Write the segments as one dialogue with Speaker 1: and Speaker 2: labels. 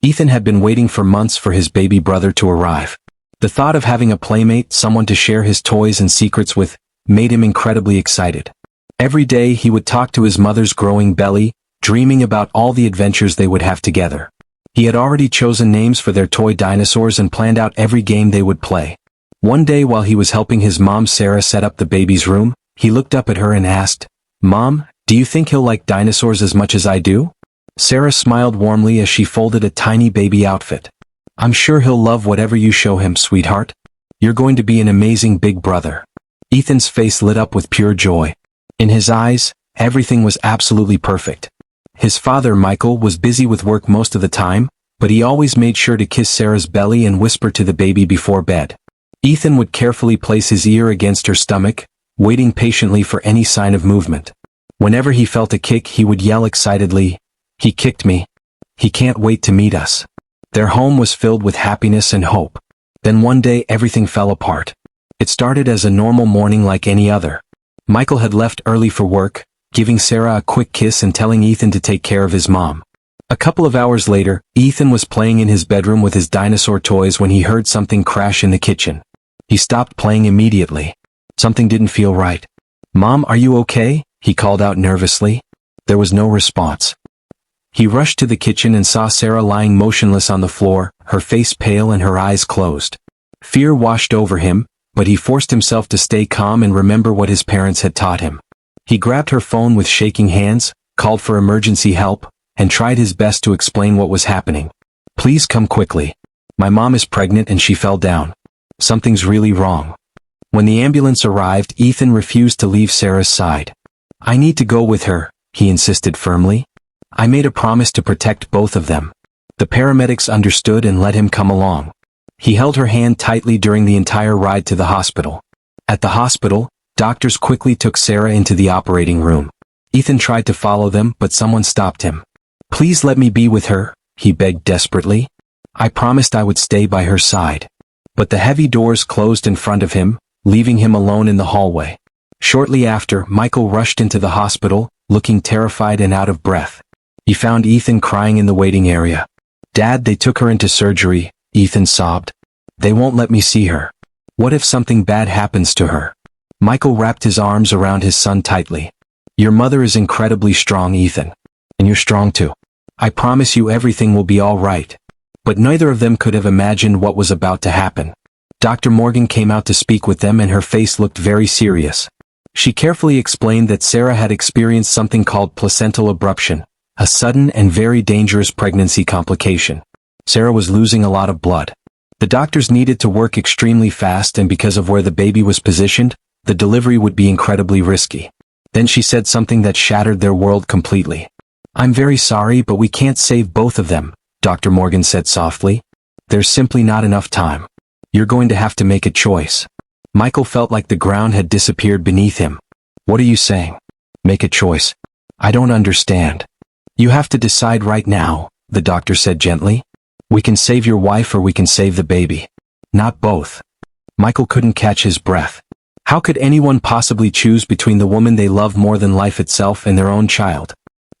Speaker 1: Ethan had been waiting for months for his baby brother to arrive. The thought of having a playmate, someone to share his toys and secrets with, made him incredibly excited. Every day he would talk to his mother's growing belly, dreaming about all the adventures they would have together. He had already chosen names for their toy dinosaurs and planned out every game they would play. One day while he was helping his mom Sarah set up the baby's room, he looked up at her and asked, "Mom, do you think he'll like dinosaurs as much as I do?" Sarah smiled warmly as she folded a tiny baby outfit. "I'm sure he'll love whatever you show him, sweetheart. You're going to be an amazing big brother." Ethan's face lit up with pure joy. In his eyes, everything was absolutely perfect. His father, Michael, was busy with work most of the time, but he always made sure to kiss Sarah's belly and whisper to the baby before bed. Ethan would carefully place his ear against her stomach, waiting patiently for any sign of movement. Whenever he felt a kick, he would yell excitedly, "He kicked me. He can't wait to meet us." Their home was filled with happiness and hope. Then one day everything fell apart. It started as a normal morning like any other. Michael had left early for work, giving Sarah a quick kiss and telling Ethan to take care of his mom. A couple of hours later, Ethan was playing in his bedroom with his dinosaur toys when he heard something crash in the kitchen. He stopped playing immediately. Something didn't feel right. "Mom, are you okay?" he called out nervously. There was no response. He rushed to the kitchen and saw Sarah lying motionless on the floor, her face pale and her eyes closed. Fear washed over him, but he forced himself to stay calm and remember what his parents had taught him. He grabbed her phone with shaking hands, called for emergency help, and tried his best to explain what was happening. "Please come quickly. My mom is pregnant and she fell down. Something's really wrong." When the ambulance arrived, Ethan refused to leave Sarah's side. "I need to go with her," he insisted firmly. "I made a promise to protect both of them." The paramedics understood and let him come along. He held her hand tightly during the entire ride to the hospital. At the hospital, doctors quickly took Sarah into the operating room. Ethan tried to follow them, but someone stopped him. "Please let me be with her," he begged desperately. "I promised I would stay by her side." But the heavy doors closed in front of him, leaving him alone in the hallway. Shortly after, Michael rushed into the hospital, looking terrified and out of breath. He found Ethan crying in the waiting area. "Dad, they took her into surgery," Ethan sobbed. "They won't let me see her. What if something bad happens to her?" Michael wrapped his arms around his son tightly. "Your mother is incredibly strong, Ethan. And you're strong too. I promise you everything will be all right." But neither of them could have imagined what was about to happen. Dr. Morgan came out to speak with them and her face looked very serious. She carefully explained that Sarah had experienced something called placental abruption, a sudden and very dangerous pregnancy complication. Sarah was losing a lot of blood. The doctors needed to work extremely fast, and because of where the baby was positioned, the delivery would be incredibly risky. Then she said something that shattered their world completely. "I'm very sorry, but we can't save both of them," Dr. Morgan said softly. "There's simply not enough time. You're going to have to make a choice." Michael felt like the ground had disappeared beneath him. "What are you saying? Make a choice? I don't understand." "You have to decide right now," the doctor said gently. "We can save your wife or we can save the baby. Not both." Michael couldn't catch his breath. How could anyone possibly choose between the woman they love more than life itself and their own child?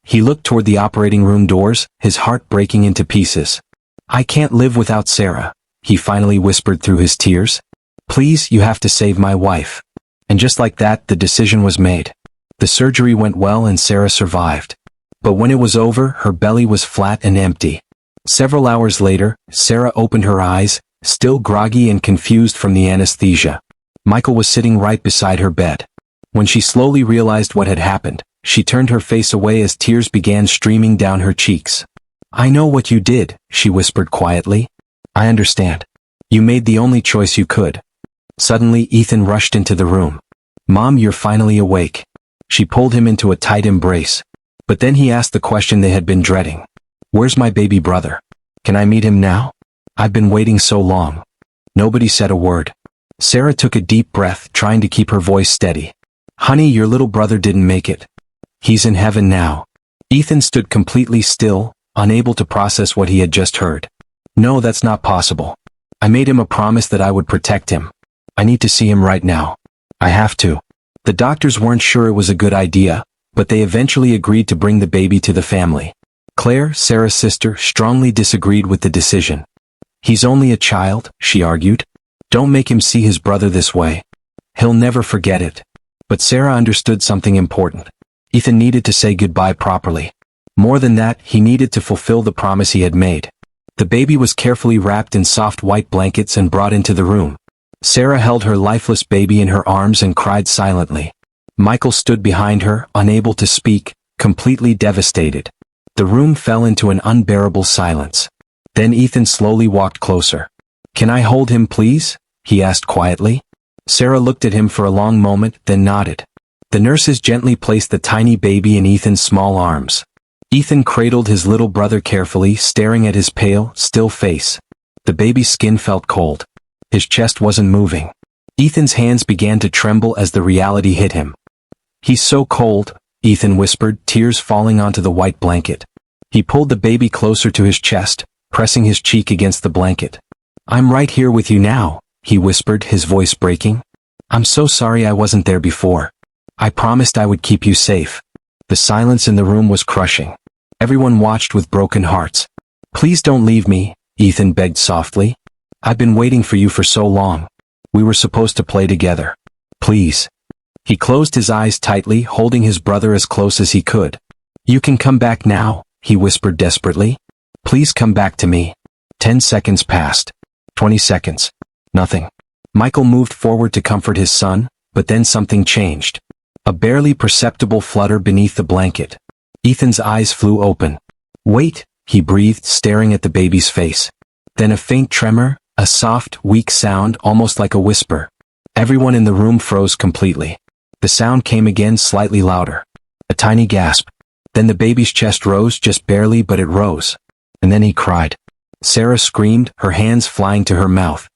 Speaker 1: He looked toward the operating room doors, his heart breaking into pieces. "I can't live without Sarah," he finally whispered through his tears. "Please, you have to save my wife." And just like that, the decision was made. The surgery went well and Sarah survived. But when it was over, her belly was flat and empty. Several hours later, Sarah opened her eyes, still groggy and confused from the anesthesia. Michael was sitting right beside her bed. When she slowly realized what had happened, she turned her face away as tears began streaming down her cheeks. "I know what you did," she whispered quietly. "I understand. You made the only choice you could." Suddenly, Ethan rushed into the room. "Mom, you're finally awake." She pulled him into a tight embrace. But then he asked the question they had been dreading. "Where's my baby brother? Can I meet him now? I've been waiting so long." Nobody said a word. Sarah took a deep breath, trying to keep her voice steady. "Honey, your little brother didn't make it. He's in heaven now." Ethan stood completely still, unable to process what he had just heard. "No, that's not possible. I made him a promise that I would protect him. I need to see him right now. I have to." The doctors weren't sure it was a good idea, but they eventually agreed to bring the baby to the family. Claire, Sarah's sister, strongly disagreed with the decision. He's only a child, she argued. Don't make him see his brother this way. He'll never forget it. But Sarah understood something important. Ethan needed to say goodbye properly. More than that, he needed to fulfill the promise he had made. The baby was carefully wrapped in soft white blankets and brought into the room. Sarah held her lifeless baby in her arms and cried silently. Michael stood behind her, unable to speak, completely devastated. The room fell into an unbearable silence. Then Ethan slowly walked closer. "Can I hold him, please?" he asked quietly. Sarah looked at him for a long moment, then nodded. The nurses gently placed the tiny baby in Ethan's small arms. Ethan cradled his little brother carefully, staring at his pale, still face. The baby's skin felt cold. His chest wasn't moving. Ethan's hands began to tremble as the reality hit him. "He's so cold," Ethan whispered, tears falling onto the white blanket. He pulled the baby closer to his chest, pressing his cheek against the blanket. "I'm right here with you now," he whispered, his voice breaking. "I'm so sorry I wasn't there before. I promised I would keep you safe." The silence in the room was crushing. Everyone watched with broken hearts. "Please don't leave me," Ethan begged softly. "I've been waiting for you for so long. We were supposed to play together. Please." He closed his eyes tightly, holding his brother as close as he could. "You can come back now," he whispered desperately. "Please come back to me." 10 seconds passed. 20 seconds. Nothing. Michael moved forward to comfort his son, but then something changed. A barely perceptible flutter beneath the blanket. Ethan's eyes flew open. "Wait," he breathed, staring at the baby's face. Then a faint tremor, a soft, weak sound, almost like a whisper. Everyone in the room froze completely. The sound came again, slightly louder. A tiny gasp. Then the baby's chest rose, just barely, but it rose. And then he cried. Sarah screamed, her hands flying to her mouth.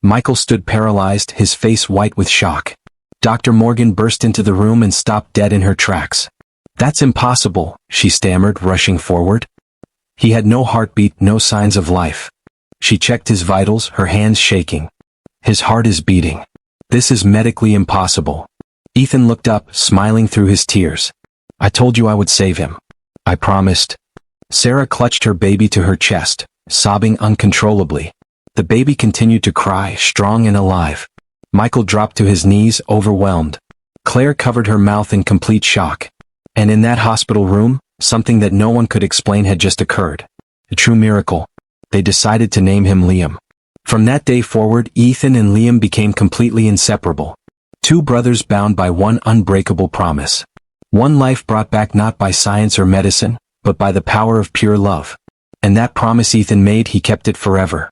Speaker 1: Michael stood paralyzed, his face white with shock. Dr. Morgan burst into the room and stopped dead in her tracks. "That's impossible," she stammered, rushing forward. He had no heartbeat, no signs of life. She checked his vitals, her hands shaking. "His heart is beating. This is medically impossible." Ethan looked up, smiling through his tears. "I told you I would save him. I promised." Sarah clutched her baby to her chest, sobbing uncontrollably. The baby continued to cry, strong and alive. Michael dropped to his knees, overwhelmed. Claire covered her mouth in complete shock. And in that hospital room, something that no one could explain had just occurred. A true miracle. They decided to name him Liam. From that day forward, Ethan and Liam became completely inseparable. Two brothers bound by one unbreakable promise. One life brought back not by science or medicine, but by the power of pure love. And that promise Ethan made, he kept it forever.